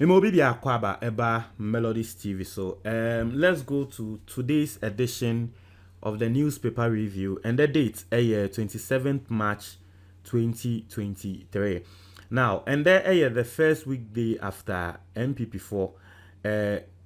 Mimobi Akwaba Eba Melodies TV. So let's go to today's edition of the newspaper review, and the date 27th March 2023. Now, and there the first weekday after MPP4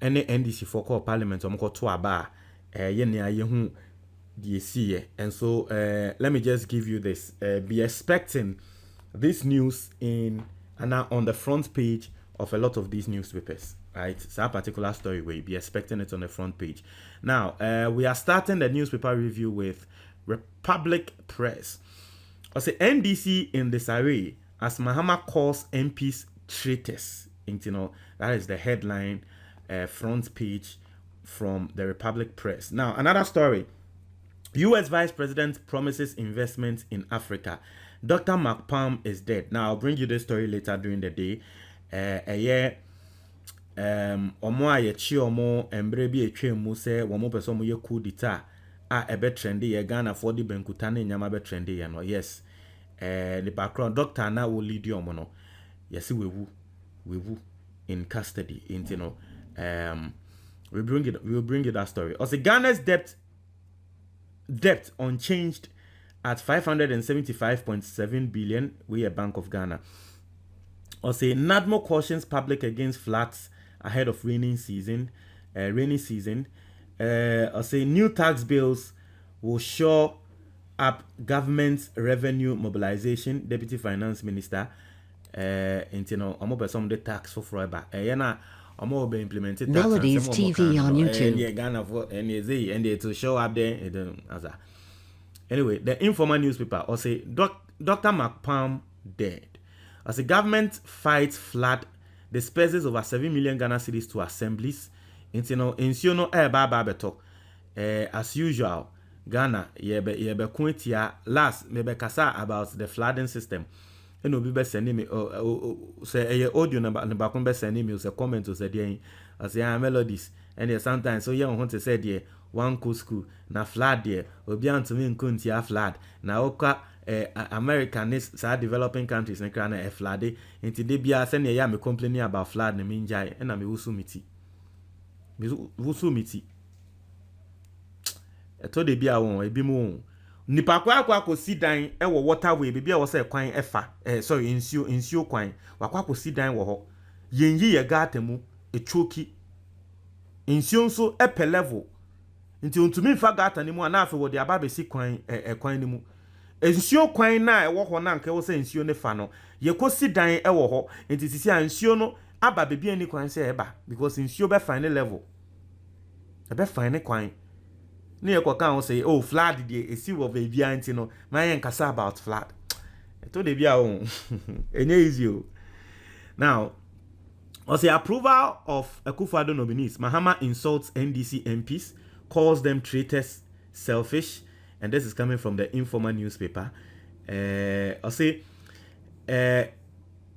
any NDC4 call parliament or to aba yehu the and so let me just give you this. Be expecting this news in and on the front page of a lot of these newspapers, right? So a particular story will be expecting it on the front page. Now, we are starting the newspaper review with Republic Press. I say NDC in disarray as Mahama calls MPs traitors. You know, that is the headline front page from the Republic Press. Now, another story. U.S. Vice President promises investment in Africa. Dr. McPalm is dead. Now, I'll bring you this story later during the day. Omo ayechi omo embre bi etwe mu se womo pese omo ye coup d'etat a ebe trendy ye Ghana for the benkuta na nyama be trendy ye no. Yes. The background doctor na will lead you omo no. Yes, we woo in custody. You know, we will bring you that story. Also, Ghana's debt unchanged at 575.7 billion. We a Bank of Ghana. Also, NADMO cautions public against floods ahead of rainy season. Also, new tax bills will shore up government's revenue mobilization. Deputy Finance Minister, you know, some of the tax for forever. Be implemented. Melodies TV on YouTube. And it will show up there. Anyway, the informal newspaper also Dr. McPalm dead. As the government fights flood, disperses over 7 million Ghana cedis to assemblies. You know, as usual, Ghana yebe kuntia last maybe kasa about the flooding system. You know, be sending me say audio number be sending me say comment say there as melodies and sometimes so young want to say there one school na flood there obi antumi nkuntia flood na oka American developing countries na kra na flood nti de bia say na ya me complaining about flood na me njai na me wusu miti eto de bia won ebi mu nipa kwa ko sidan e wo waterway bibia wo say kwan efa sorry insio kwan wakwa ko sidan wo ho yenyi ye gata mu echoki insio nso epe level nti ontumi fa gata ni mu ana afa wo de aba be si kwan kwan ni mu insio kwan na e wo ho na nka wo say insio ne fa no ye ko sidan e wo ho nti sisi ansio no aba bibia ni kwan say eba because insio be fine level e be fine kwan near Kokan say, oh, flood the sea of a biantino, my enkasa about flood. I told the Bia own. Easy. Now, on the approval of Akufo-Addo nominees, Mahama insults NDC MPs, calls them traitors, selfish, and this is coming from the informal newspaper. I'll say,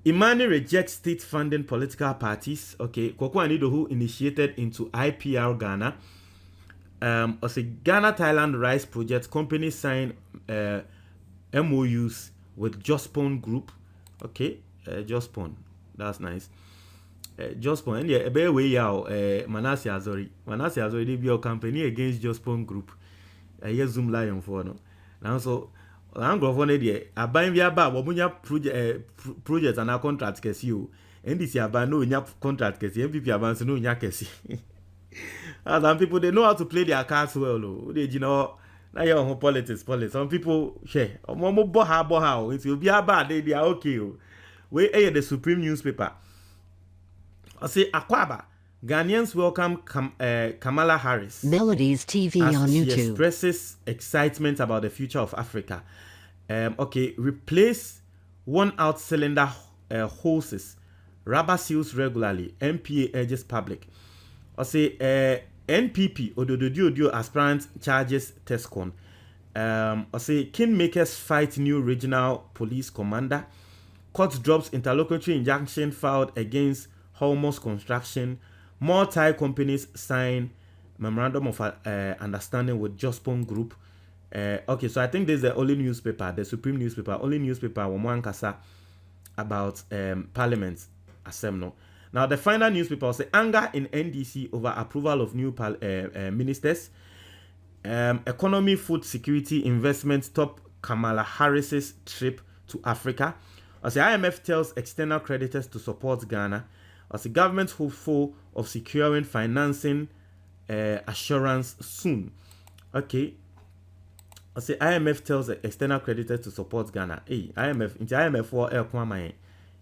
Imani rejects state funding political parties. Okay, Kwakwa Anido, who initiated into IPR Ghana. Also, Ghana Thailand Rice Project company signed MOUs with Jospon Group. Okay, Jospon, that's nice. Jospon, and yeah, a better way out. Manasi Azori, they be your company against Jospon Group. Yes, Zoom Lion for no. Now so, I'm going for the I buy me about what projects and our contracts case you. And this year, no contract case. MPP advance no nyakesi. Some people they know how to play their cards well. They now your politics. Some people share. Boha. It will be a bad. They are okay. We the Supreme newspaper. I say Akwaba. Ghanaians welcome Kamala Harris. Melodies TV as on she YouTube. Expresses excitement about the future of Africa. Okay, replace worn-out cylinder hoses. Rubber seals regularly. MPA urges public. I say NPP Ododio aspirant charges Tescon. I say Kingmakers fight new regional police commander. Court drops interlocutory injunction filed against Holmos Construction. More Thai companies sign memorandum of understanding with Jospon Group. Okay, so I think this is the only newspaper, the Supreme newspaper, only newspaper Wamuankasa about Parliament Assemno. Now, the final newspaper will say anger in NDC over approval of new ministers. Economy, food security, investment top Kamala Harris's trip to Africa. As the IMF tells external creditors to support Ghana. As the government hopeful of securing financing assurance soon. Okay. As the IMF tells the external creditors to support Ghana. Hey, IMF for Kwame.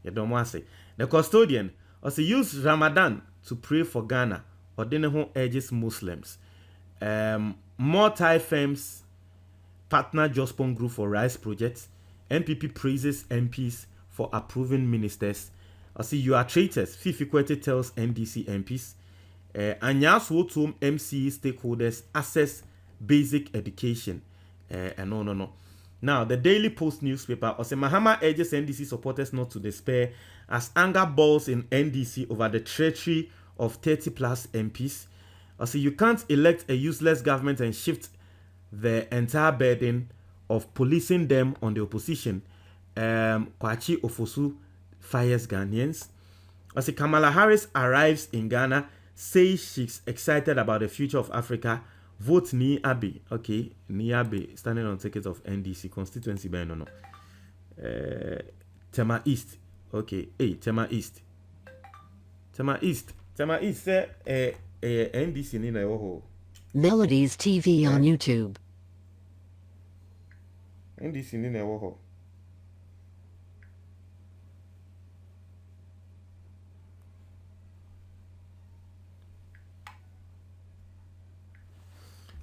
You don't want to say. The custodian also use Ramadan to pray for Ghana. Ordinary urges Muslims. More firms partner Jospon Group for rice projects. MPP praises MPs for approving ministers. I see you are traitors. Fifi Kwete tells NDC MPs. Anyas Wotum MCE stakeholders access basic education. No. Now, the Daily Post newspaper also Mahama urges NDC supporters not to despair as anger boils in NDC over the treachery of 30 plus MPs. Also, you can't elect a useless government and shift the entire burden of policing them on the opposition. Kwachi Ofosu fires Ghanaians. Also, Kamala Harris arrives in Ghana, says she's excited about the future of Africa. Vote Ni Abe. Okay, Ni Abe standing on ticket of NDC constituency. No. Tema East. Okay, hey, Tema East. NDC ni na yoho. Melodies TV on YouTube. NDC ni na yoho.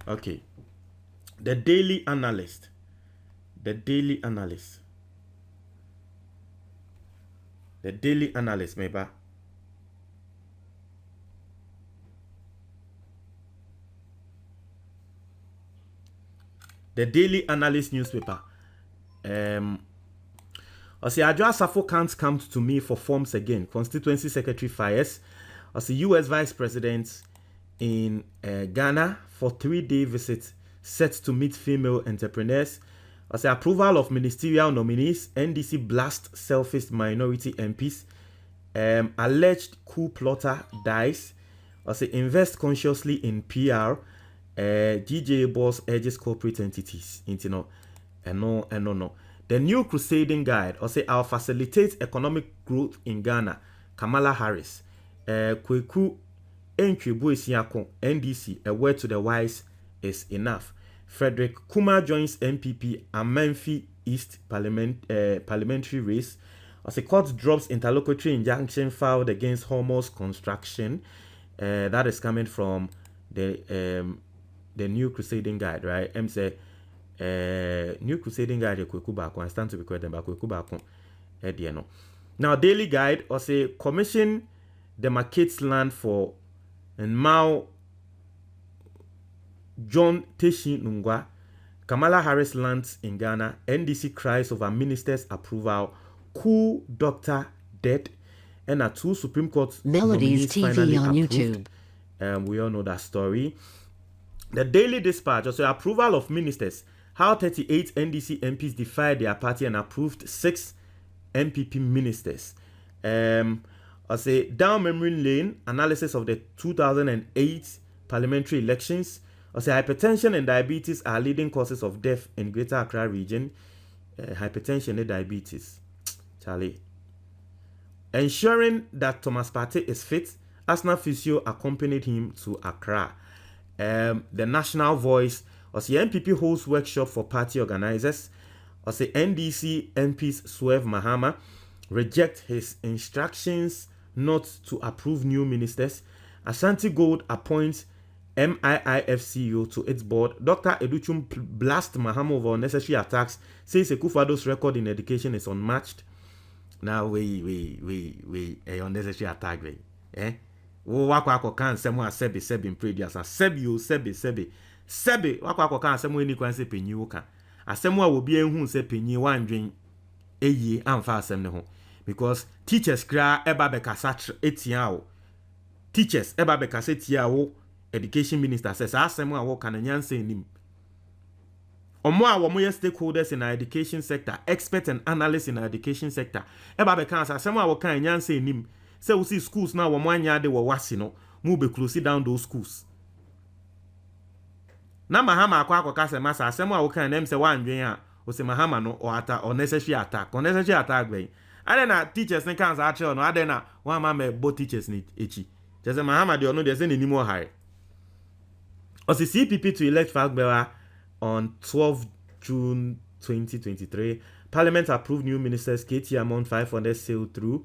Okay. The Daily Analyst. The Daily Analyst, maybe. The Daily Analyst newspaper. Adjoa Safo can't come to me for forms again. Constituency Secretary fires. US Vice President in Ghana for 3-day visit set to meet female entrepreneurs. Approval of ministerial nominees. NDC blast selfish minority MPs. Alleged coup plotter dies. Invest consciously in PR. GJ boss urges corporate entities. No. The new crusading guide I'll facilitate economic growth in Ghana. Kamala Harris. Kweku Enkwebu Esiako NDC. A word to the wise is enough. Frederick Kumar joins MPP Amenfi East parliamentary race. Court drops interlocutory injunction filed against Hormuz construction. That is coming from the new crusading guide, right? Say new crusading guide I stand to be corrected by now daily guide commission demarcates land for Mao John Teshi Nungwa. Kamala Harris lands in Ghana. NDC cries over minister's approval. Coup doctor dead. And 2 Supreme Court Melodies TV on approved. YouTube. We all know that story. The Daily Dispatch also approval of ministers. How 38 NDC MPs defied their party and approved 6 MPP ministers. Down memory lane analysis of the 2008 parliamentary elections. Hypertension and diabetes are leading causes of death in Greater Accra region. Hypertension and diabetes. Charlie. Ensuring that Thomas Partey is fit, Arsenal physio accompanied him to Accra. The National Voice. NPP holds workshop for party organizers. NDC MPs swerve Mahama. Reject his instructions not to approve new ministers. Ashanti Gold appoints MIIF CEO to its board. Dr. Educhum blast Mahama over unnecessary attacks. Says Ekufado's record in education is unmatched. Now we unnecessary attack we. Wako kan semo sebi in previous sebi wako kan semo ni kwan se penyi wo ka. Asemo a obi ehun se penyi wandwen eye amfa asem ne ho because teachers kra eba bekasa etia wo. Teachers eba bekasa etia wo. Education minister says asemo a wo kan nyanse nim. Omo a wo mo stakeholders in our education sector, experts and analysts in our education sector. Eba be kan asemo a wo kan nyanse nim Say we see schools now wo mwanya de wo wasi no mu be close down those schools. Na Mahama akwa se masa asem a wo kan dem se wanwen a o se Mahama no o ata unnecessary attack ben. Ade na teachers ne kan sa actual no ade na one ma me both teachers ni echi. Just Mahama de ono de se ni mo hare. O se CPP to elect Fagbera on 12 June 2023. Parliament approved new ministers KT amount 500 sailed through.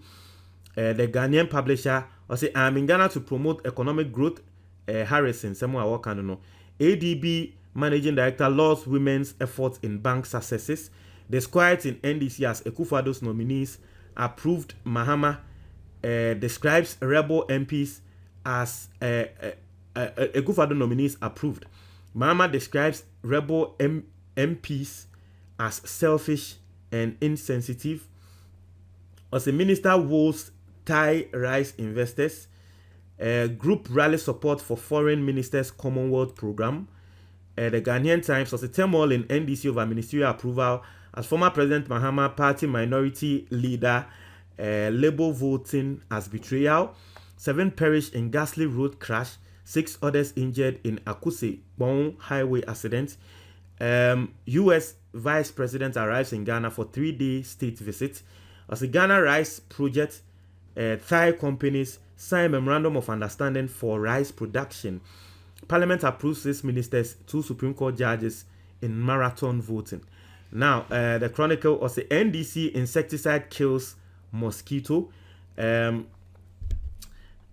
The Ghanaian publisher or say I'm in Ghana to promote economic growth. Harrison, someone I work on no. ADB managing director lost women's efforts in bank successes. Described in NDC as Akufo-Addo's nominees approved. Mahama describes rebel MPs as Akufo-Addo nominees approved. Mahama describes rebel MPs as selfish and insensitive. As a minister woes Thai rice investors. Group rally support for foreign ministers Commonwealth program. The Ghanaian Times was a turmoil in NDC over ministerial approval as former President Mahama party minority leader label voting as betrayal. 7 perished in ghastly road crash. 6 others injured in Akuse Bon highway accident. U.S. Vice President arrives in Ghana for 3-day state visit. As a Ghana Rice Project, Thai companies sign memorandum of understanding for rice production. Parliament approves 6 ministers, 2 Supreme Court judges in marathon voting. Now, the Chronicle of the NDC insecticide kills mosquito. Order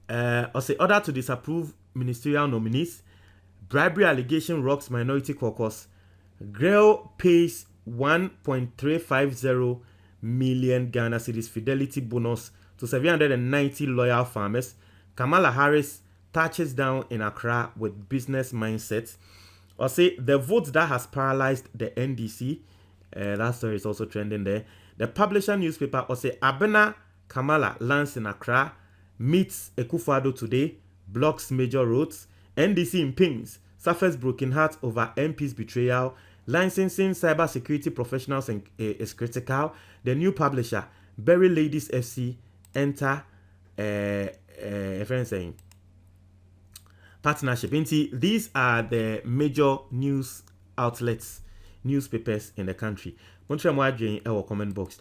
to disapprove ministerial nominees. Bribery allegation rocks minority caucus. Grail pays 1.350 million Ghana cedis fidelity bonus to 790 loyal farmers. Kamala Harris touches down in Accra with business mindset. Or say the vote that has paralyzed the NDC. That story is also trending there. The publisher newspaper or say Abena Kamala lands in Accra, meets Akufo-Addo today, blocks major roads. NDC in pings, suffers broken heart over MP's betrayal. Licensing cybersecurity professionals is critical. The new publisher, Berry Ladies FC, enter partnership. These are the major news outlets, newspapers in the country. Comment box.